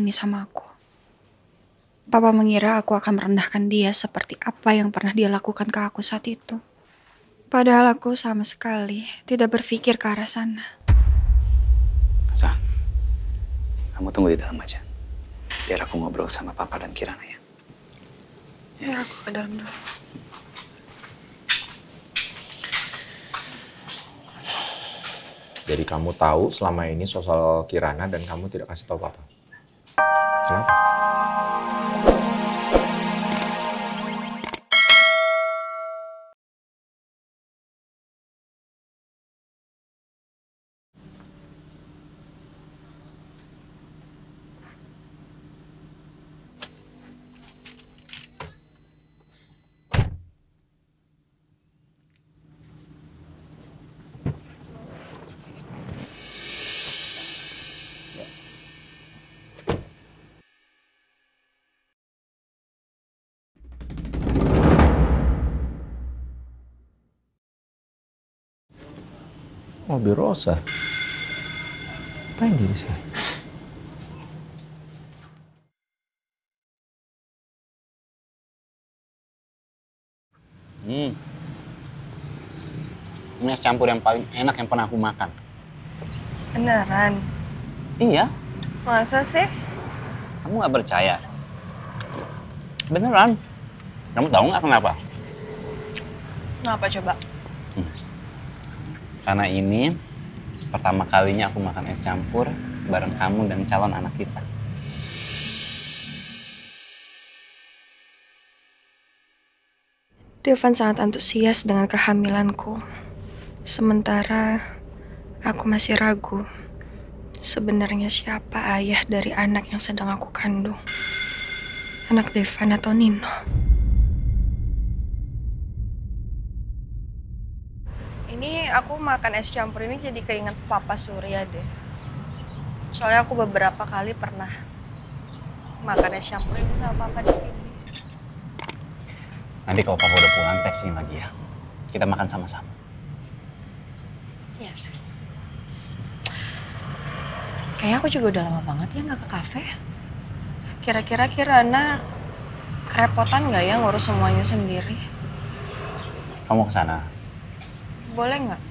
ini sama aku. Papa mengira aku akan merendahkan dia seperti apa yang pernah dia lakukan ke aku saat itu. Padahal aku sama sekali tidak berpikir ke arah sana. Sa, kamu tunggu di dalam aja. Biar aku ngobrol sama Papa dan Kirana ya. Ya, aku ke dalam dulu. Jadi kamu tahu selama ini soal Kirana dan kamu tidak kasih tahu Papa. Kenapa? Mobil Rosa. Ngapain dia di sini? Ini es campur yang paling enak yang pernah aku makan. Beneran? Iya. Masa sih? Kamu nggak percaya? Beneran. Kamu tahu nggak kenapa? Kenapa coba? Karena ini pertama kalinya aku makan es campur bareng kamu dan calon anak kita. Devan sangat antusias dengan kehamilanku. Sementara aku masih ragu. Sebenarnya siapa ayah dari anak yang sedang aku kandung? Anak Devan atau Nino? Ini aku makan es campur ini jadi keinget Papa Surya deh. Soalnya aku beberapa kali pernah makan es campur ini sama Papa di sini. Nanti kalau Papa udah pulang, tekstin lagi ya. Kita makan sama-sama. Iya, sayang. Kayaknya aku juga udah lama banget ya nggak ke kafe. Kira-kira Kirana kerepotan nggak ya ngurus semuanya sendiri? Kamu ke sana? Boleh nggak?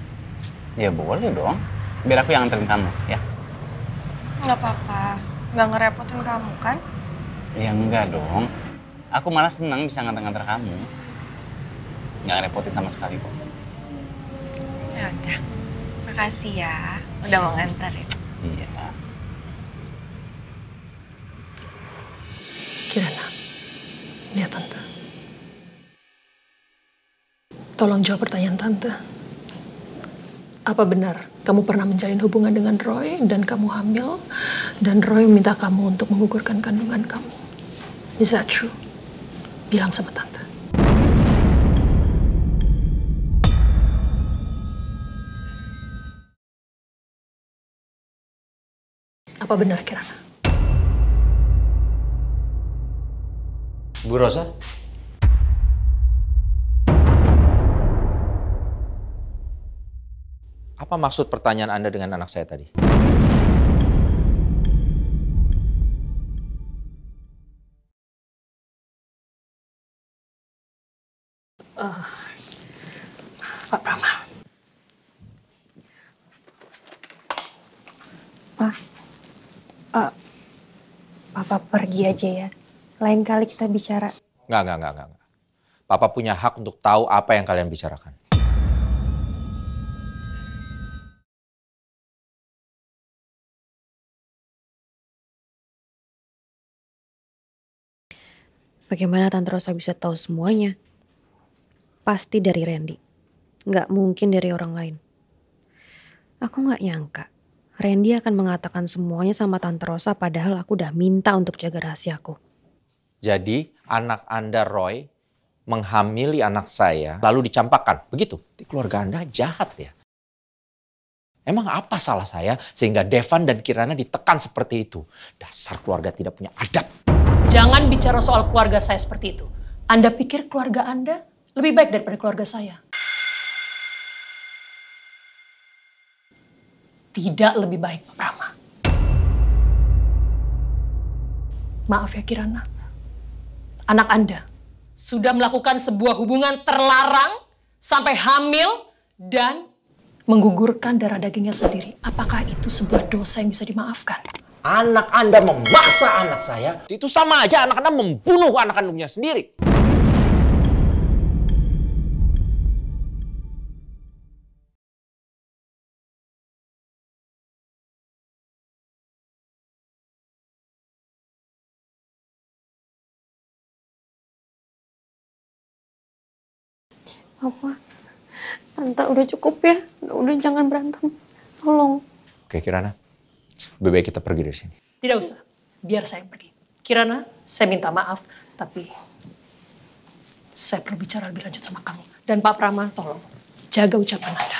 Ya boleh dong. Biar aku yang anterin kamu, ya? Nggak apa-apa. Nggak ngerepotin kamu kan? Ya enggak dong. Aku malah senang bisa nganter-nganter kamu. Nggak ngerepotin sama sekali kok. Ya udah. Makasih ya. Udah mau nganterin. Iya. Kirana, lihat Tante. Tolong jawab pertanyaan Tante. Apa benar kamu pernah menjalin hubungan dengan Roy dan kamu hamil dan Roy meminta kamu untuk menggugurkan kandungan kamu? Is that true? Bilang sama Tante. Apa benar Kirana? Bu Rosa? Apa maksud pertanyaan Anda dengan anak saya tadi? Pak Prama. Papa pergi aja ya. Lain kali kita bicara. Nggak. Papa punya hak untuk tahu apa yang kalian bicarakan. Bagaimana Tante Rosa bisa tahu semuanya? Pasti dari Randy. Nggak mungkin dari orang lain. Aku nggak nyangka Randy akan mengatakan semuanya sama Tante Rosa padahal aku udah minta untuk jaga rahasiaku. Jadi anak Anda Roy menghamili anak saya lalu dicampakkan. Begitu? Di keluarga Anda jahat ya. Emang apa salah saya sehingga Devan dan Kirana ditekan seperti itu? Dasar keluarga tidak punya adab. Jangan bicara soal keluarga saya seperti itu. Anda pikir keluarga Anda lebih baik daripada keluarga saya? Tidak lebih baik, Pak Prama. Maaf ya Kirana. Anak Anda sudah melakukan sebuah hubungan terlarang sampai hamil dan menggugurkan darah dagingnya sendiri. Apakah itu sebuah dosa yang bisa dimaafkan? Anak Anda memaksa anak saya, itu sama aja anak Anda membunuh anak kandungnya sendiri. Papa, Tante udah cukup ya. Udah jangan berantem. Tolong. Oke, Kirana. Lebih baik kita pergi dari sini. Tidak usah. Biar saya yang pergi. Kirana, saya minta maaf. Tapi saya perlu bicara lebih lanjut sama kamu. Dan Pak Prama, tolong jaga ucapan Anda.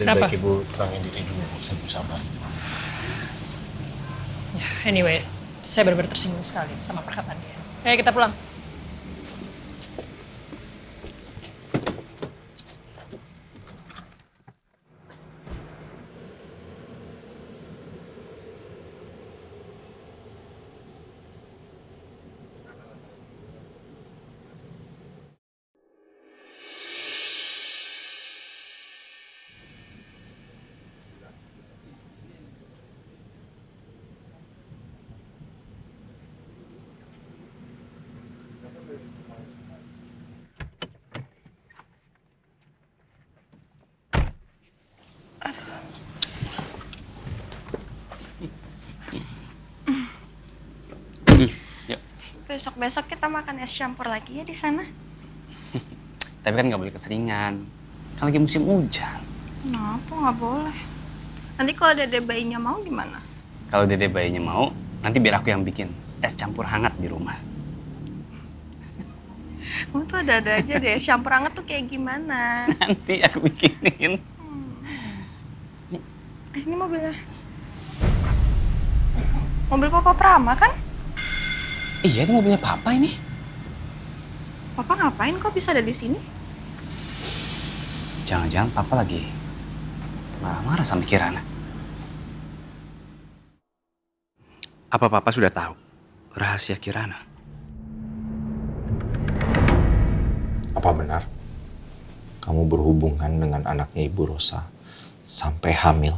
Lebih baik Ibu terangin diri dulu, saya bersama. Anyway, saya benar-benar tersinggung sekali sama perkataan dia. Ayo kita pulang. Besok-besok kita makan es campur lagi ya di sana. Tapi kan nggak boleh keseringan. Kan lagi musim hujan. Kenapa nggak boleh? Nanti kalau dede bayinya mau gimana? Kalau dede bayinya mau, nanti biar aku yang bikin es campur hangat di rumah. Kamu tuh ada-ada aja deh. Es campur hangat tuh kayak gimana? Nanti aku bikinin. Ini mobilnya. Mobil Papa Prama kan? Iya, ini mobilnya Papa ini. Papa ngapain kok bisa ada di sini? Jangan-jangan Papa lagi marah-marah sama Kirana. Apa Papa sudah tahu rahasia Kirana? Apa benar kamu berhubungan dengan anaknya Ibu Rosa sampai hamil?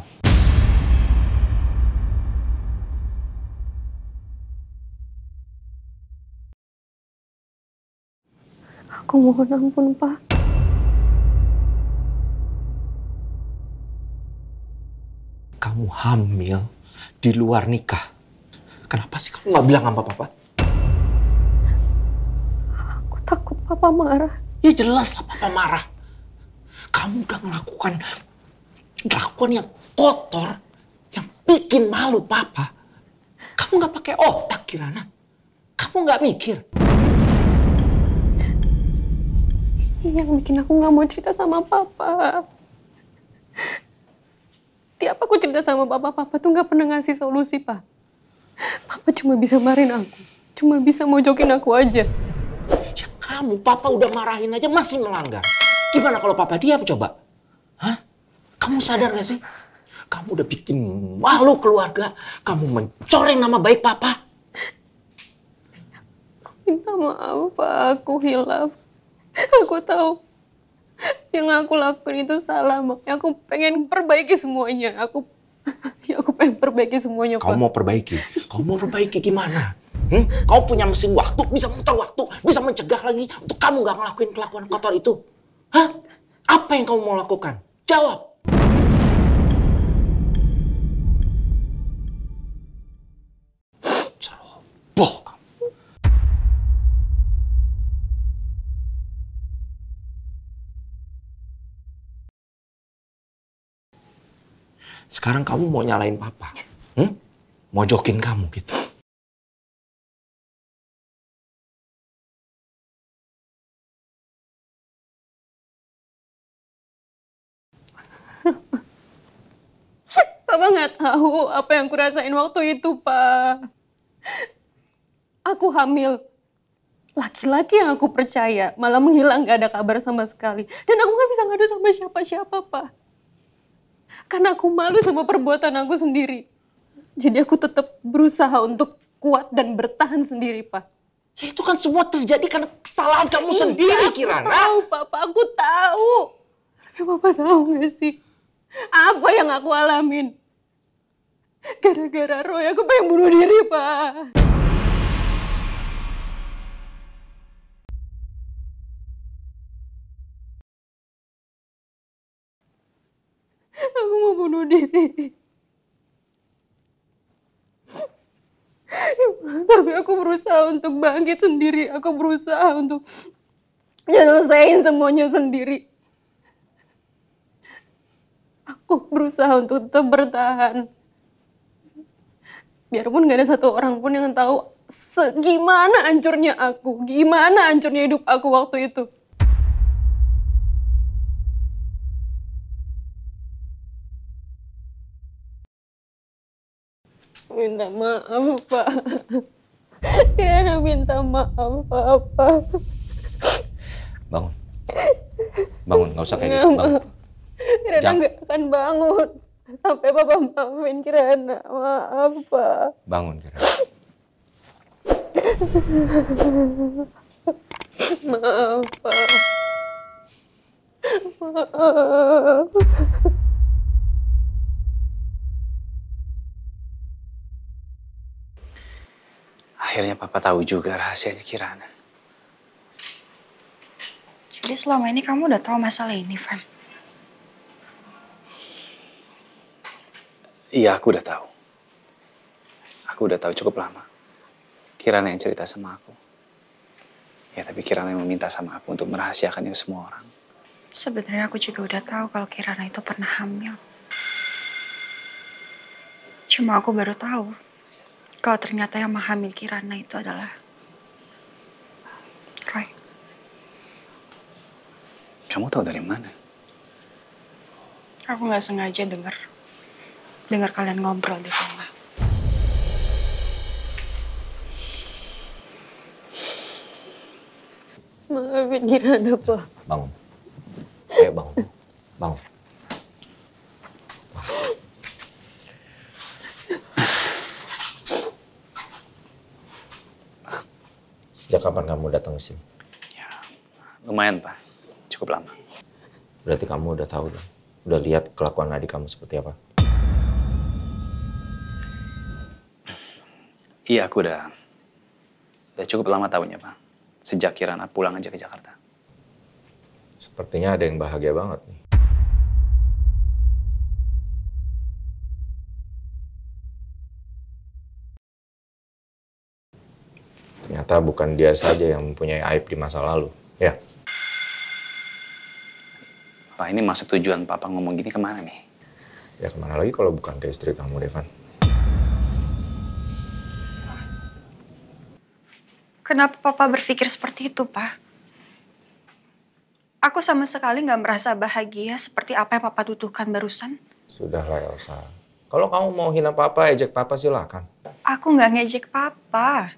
Aku mohon ampun, Pak. Kamu hamil di luar nikah. Kenapa sih kamu nggak bilang sama Papa? Aku takut Papa marah. Ya jelas lah Papa marah. Kamu udah melakukan kelakuan yang kotor, yang bikin malu Papa. Kamu nggak pakai otak, Kirana. Kamu nggak mikir. Ini yang bikin aku nggak mau cerita sama Papa. Setiap aku cerita sama Papa tuh nggak pernah ngasih solusi, Pak. Papa cuma bisa marahin aku. Cuma bisa mojokin aku aja. Ya kamu, Papa udah marahin aja masih melanggar. Gimana kalau Papa diam coba? Hah? Kamu sadar gak sih? Kamu udah bikin malu keluarga. Kamu mencoreng nama baik Papa. Aku minta maaf, Pak. Aku hilaf. Aku tahu yang aku lakuin itu salah, makanya aku pengen perbaiki semuanya. Aku pengen perbaiki semuanya, Pak. Kamu mau perbaiki? Kamu mau perbaiki gimana? Kamu punya mesin waktu, bisa muter waktu, bisa mencegah lagi untuk kamu nggak ngelakuin kelakuan kotor itu. Hah? Apa yang kamu mau lakukan? Jawab. Ceroboh kamu. Sekarang kamu mau nyalain Papa? Mojokin kamu gitu. Papa nggak tahu apa yang kurasain waktu itu, Pak. Aku hamil. Laki-laki yang aku percaya malah menghilang, gak ada kabar sama sekali. Dan aku gak bisa ngadu sama siapa-siapa, Pak. Karena aku malu sama perbuatan aku sendiri. Jadi aku tetap berusaha untuk kuat dan bertahan sendiri, Pak. Ya itu kan semua terjadi karena kesalahan kamu sendiri, Kirana. Aku tahu, Papa, aku tahu. Tapi Papa tahu gak sih? Apa yang aku alamin? Gara-gara Roy, aku pengen bunuh diri, Pak. Aku mau bunuh diri. Tapi aku berusaha untuk bangkit sendiri. Aku berusaha untuk nyelesain semuanya sendiri. Aku berusaha untuk tetap bertahan. Biarpun gak ada satu orang pun yang tahu gimana hancurnya aku. Gimana hancurnya hidup aku waktu itu. Minta maaf, Pak. Kirana minta maaf, Papa. Bangun. Bangun, nggak usah kayak gitu. Bangun. Kirana nggak akan bangun. Sampai Papa maafin Kirana. Maaf, Pak. Bangun, Kirana. Maaf, Pak. Maaf. Akhirnya Papa tahu juga rahasianya Kirana. Jadi selama ini kamu udah tahu masalah ini, Van? Iya, aku udah tahu. Aku udah tahu cukup lama. Kirana yang cerita sama aku. Ya, tapi Kirana yang meminta sama aku untuk merahasiakannya ke semua orang. Sebenarnya aku juga udah tahu kalau Kirana itu pernah hamil. Cuma aku baru tahu kalau ternyata yang menghamil Kirana itu adalah Roy. Kamu tahu dari mana? Aku nggak sengaja dengar kalian ngobrol di rumah. Maafin Kirana, Pak. Bangun. Ayo bangun. Bangun. Sejak kapan kamu datang ke sini? Ya, lumayan, Pak. Cukup lama. Berarti kamu udah tahu dong. Udah lihat kelakuan adik kamu seperti apa? Iya, aku udah cukup lama tahunya, Pak. Sejak Kirana pulang aja ke Jakarta. Sepertinya ada yang bahagia banget nih. Ternyata bukan dia saja yang mempunyai aib di masa lalu, ya? Pak, ini maksud tujuan Papa ngomong gini kemana nih? Ya kemana lagi kalau bukan ke istri kamu, Devan? Kenapa Papa berpikir seperti itu, Pak? Aku sama sekali nggak merasa bahagia seperti apa yang Papa tuduhkan barusan. Sudahlah, Elsa. Kalau kamu mau hina Papa, ejek Papa, silakan. Aku nggak ngejek Papa.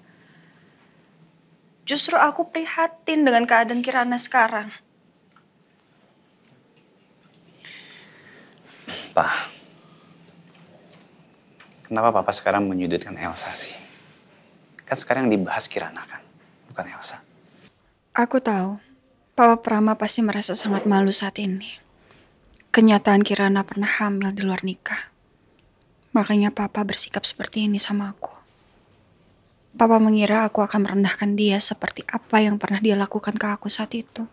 Justru aku prihatin dengan keadaan Kirana sekarang. Pak, kenapa Papa sekarang menyudutkan Elsa sih? Kan sekarang yang dibahas Kirana kan, bukan Elsa. Aku tahu, Papa Prama pasti merasa sangat malu saat ini. Kenyataan Kirana pernah hamil di luar nikah. Makanya Papa bersikap seperti ini sama aku. Papa mengira aku akan merendahkan dia seperti apa yang pernah dia lakukan ke aku saat itu.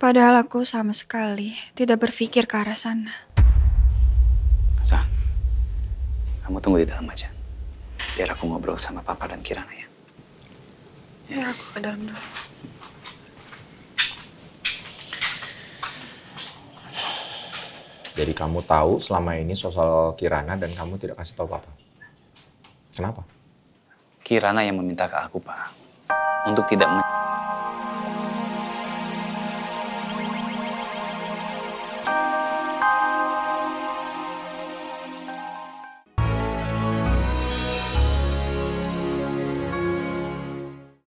Padahal aku sama sekali tidak berpikir ke arah sana. Sa, kamu tunggu di dalam aja. Biar aku ngobrol sama Papa dan Kirana ya. Ya, aku ke dalam dulu. Jadi kamu tahu selama ini soal Kirana dan kamu tidak kasih tahu Papa. Kenapa? Kirana yang meminta ke aku, Pak, untuk tidak